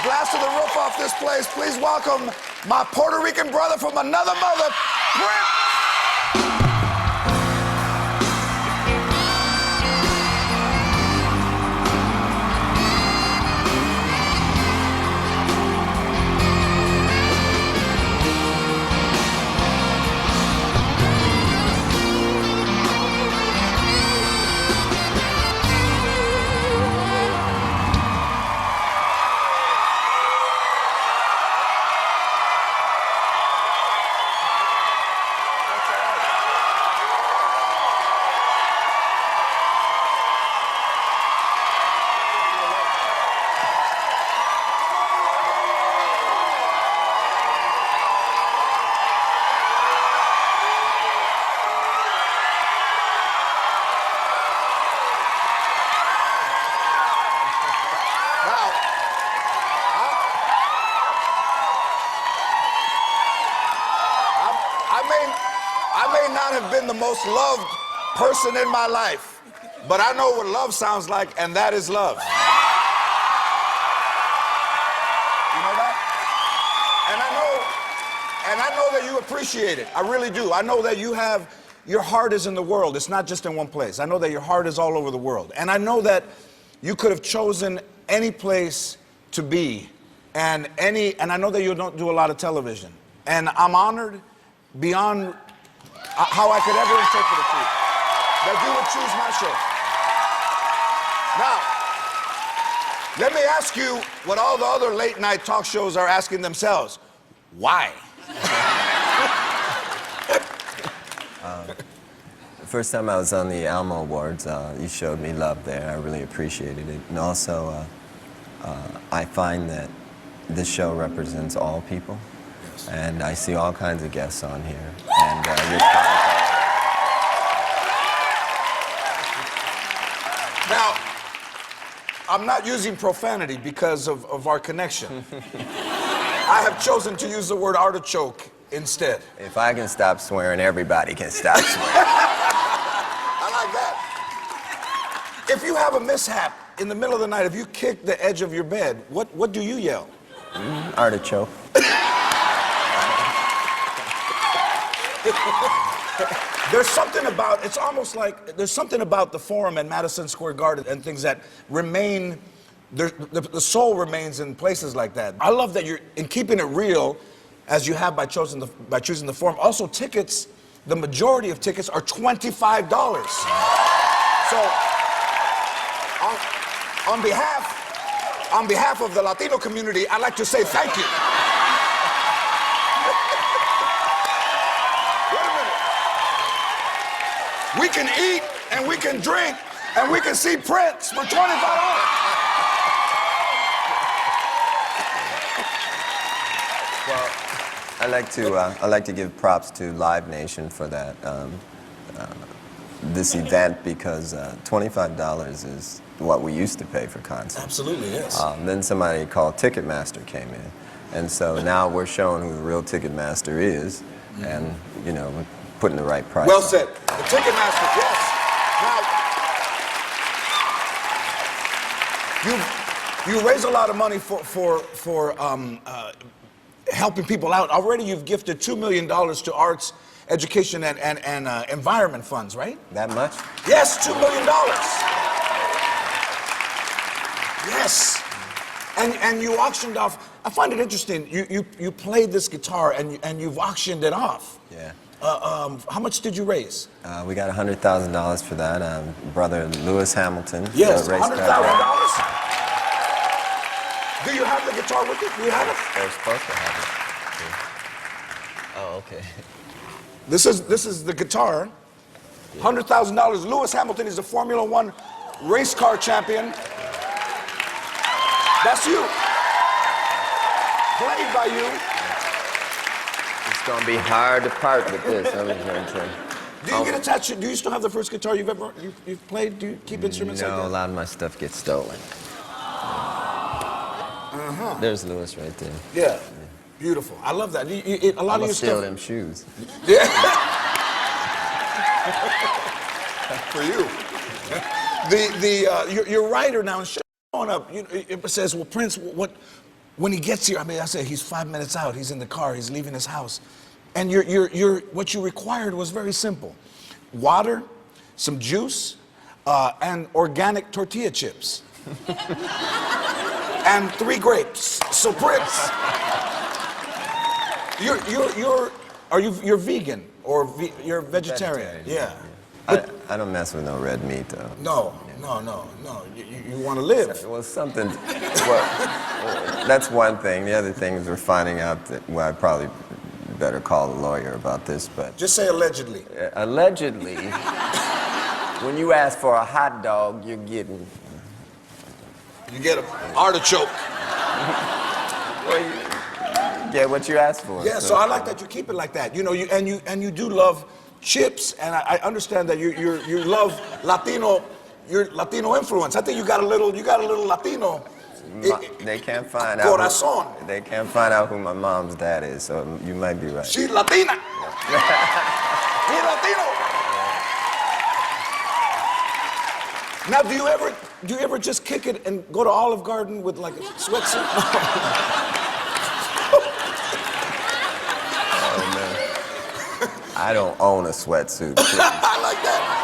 blasted the roof off this place. Please welcome my Puerto Rican brother from another mother, Prince. I may not have been the most loved person in my life, but I know what love sounds like, and that is love. You know that? And I know that you appreciate it. I really do. I know that your heart is in the world. It's not just in one place. I know that your heart is all over the world. And I know that you could have chosen any place to be, and I know that you don't do a lot of television. And I'm honored beyond how I could ever interpret it to you, that you would choose my show. Now, let me ask you what all the other late night talk shows are asking themselves. Why? The first time I was on the Almo Awards, you showed me love there. I really appreciated it. And also, I find that this show represents all people. And I see all kinds of guests on here. And Now, I'm not using profanity because of our connection. I have chosen to use the word artichoke instead. if I can stop swearing, everybody can stop swearing. I like that. If you have a mishap in the middle of the night, if you kick the edge of your bed, what do you yell? Artichoke. There's something about, it's almost like, there's something about the Forum and Madison Square Garden and things that remain, the soul remains in places like that. I love that you're in keeping it real, as you have by choosing the Forum. Also, tickets, the majority of tickets are $25. So, on behalf of the Latino community, I'd like to say thank you. We can eat, and we can drink, and we can see Prince for $25. Well, I like to give props to Live Nation for that this event, because $25 is what we used to pay for concerts. Absolutely, yes. Then somebody called Ticketmaster came in, and so now we're showing who the real Ticketmaster is, and you know, we're putting the right price. Well said. The Ticketmaster, yes. Now, you raise a lot of money for helping people out. Already, you've gifted $2 million to arts, education, and environment funds, right? That much? Yes, $2 million. Yes. And you auctioned off. I find it interesting. You played this guitar and you've auctioned it off. Yeah. How much did you raise? We got $100,000 for that. Brother Lewis Hamilton. Yes, $100,000. Do you have the guitar with you? Do you have it? They're supposed to have it. Oh, okay. This is the guitar. $100,000. Lewis Hamilton is a Formula One race car champion. That's you. Played by you. It's gonna be hard to part with this. I'm going to. Do you get attached? Do you still have the first guitar you've played? Do you keep instruments like that? No, a lot of my stuff gets stolen. There's Lewis right there. Yeah. Beautiful. I love that. A lot of your steal stuff. them shoes. Yeah. For you. Your writer now is showing up. It says, well, Prince, when he gets here, I mean, I said he's 5 minutes out. He's in the car. He's leaving his house, and what you required was very simple: water, some juice, and organic tortilla chips, and 3 grapes. So Prince, you're vegan or you're vegetarian? Yeah. I don't mess with no red meat though. No. You want to live. Well, something. Well, that's one thing. The other thing is we're finding out that, well, I probably better call a lawyer about this, but. Just say allegedly. Allegedly, when you ask for a hot dog, you're getting. You get an artichoke. Well, you get what you ask for. Yeah, so I like that you keep it like that. You know, you do love chips, and I understand that you love Latino. Your Latino influence. I think you got a little Latino. They can't find Corazon. out. They can't find out who my mom's dad is, so you might be right. She's Latina. He's Latino. Now, do you ever just kick it and go to Olive Garden with like a sweatsuit? Oh man, I don't own a sweatsuit. I like that.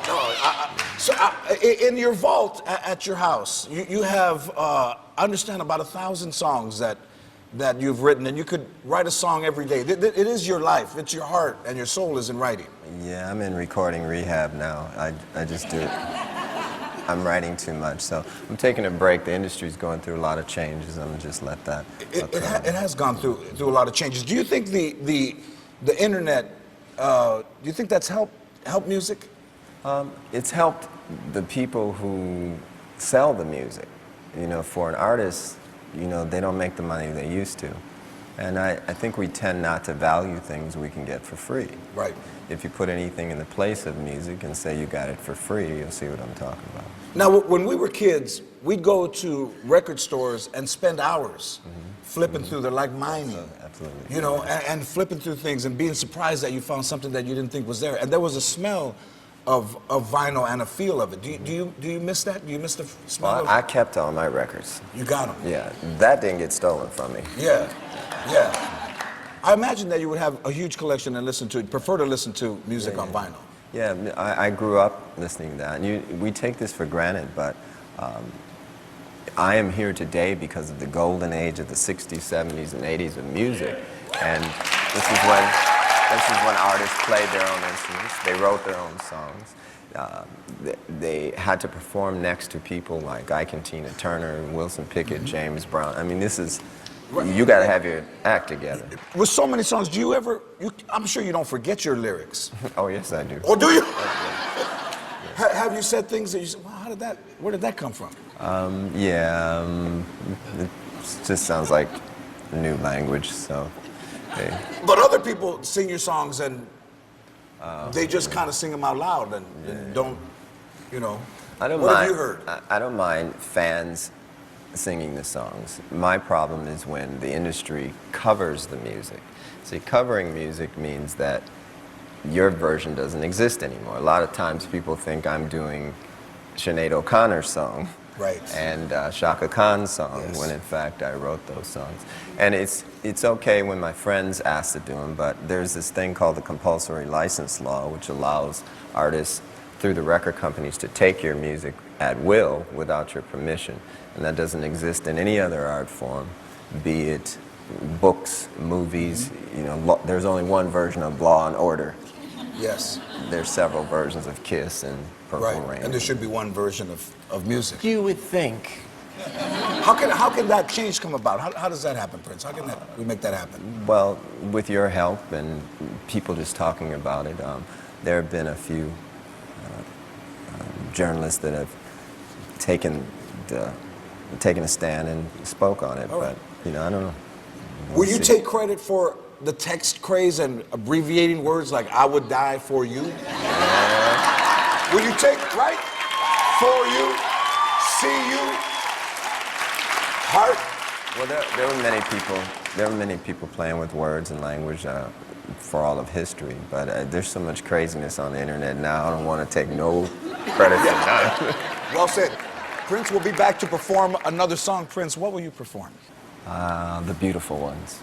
No, in your vault at your house, you have, I understand, about 1,000 songs that you've written, and you could write a song every day. It is your life. It's your heart, and your soul is in writing. Yeah, I'm in recording rehab now. I just do it. I'm writing too much, so I'm taking a break. The industry's going through a lot of changes. I'm gonna just let that. It has gone through a lot of changes. Do you think the internet? Do you think that's helped music? It's helped the people who sell the music. You know, for an artist, you know, they don't make the money they used to. And I think we tend not to value things we can get for free. Right. If you put anything in the place of music and say you got it for free, you'll see what I'm talking about. Now, when we were kids, we'd go to record stores and spend hours flipping through. They're like mining. Absolutely. You know, and flipping through things and being surprised that you found something that you didn't think was there. And there was a smell of vinyl and a feel of it. Do you miss that? Do you miss the smell of it? I kept all my records. You got them? Yeah, that didn't get stolen from me. Yeah. I imagine that you would have a huge collection and prefer to listen to music on vinyl. Yeah, I grew up listening to that. And we take this for granted, but I am here today because of the golden age of the 60s, 70s, and 80s of music. And this is when artists played their own instruments. They wrote their own songs. They had to perform next to people like Ike and Tina Turner, Wilson Pickett, James Brown. I mean, this is, you got to have your act together. With so many songs, do you ever, I'm sure you don't forget your lyrics. Oh, yes, I do. Oh, do you? Have you said things that you said, well, where did that come from? It just sounds like a new language, so. Hey. But other people sing your songs and they just kind of sing them out loud and don't, you know. What have you heard? I don't mind fans singing the songs. My problem is when the industry covers the music. See, covering music means that your version doesn't exist anymore. A lot of times people think I'm doing Sinead O'Connor's song. Right. And Shaka Khan's song, when in fact I wrote those songs. And it's okay when my friends ask to do them, but there's this thing called the compulsory license law, which allows artists through the record companies to take your music at will without your permission. And that doesn't exist in any other art form, be it books, movies. You know, there's only one version of Law and Order. Yes. There's several versions of Kiss and Purple Rain. And there should be one version of music. You would think. How can that change come about? How does that happen, Prince? How can we make that happen? Well, with your help and people just talking about it, there have been a few journalists that have taken a stand and spoke on it, but you know, I don't know. Will you take credit for the text craze and abbreviating words like "I would die for you"? Yeah. Will you take for you, see you, heart? Well, there were many people playing with words and language for all of history, but there's so much craziness on the internet now. I don't want to take no credit for that. Well said. Prince will be back to perform another song. Prince, what will you perform? The Beautiful Ones.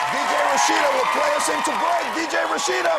DJ Rashida will play us into break. DJ Rashida.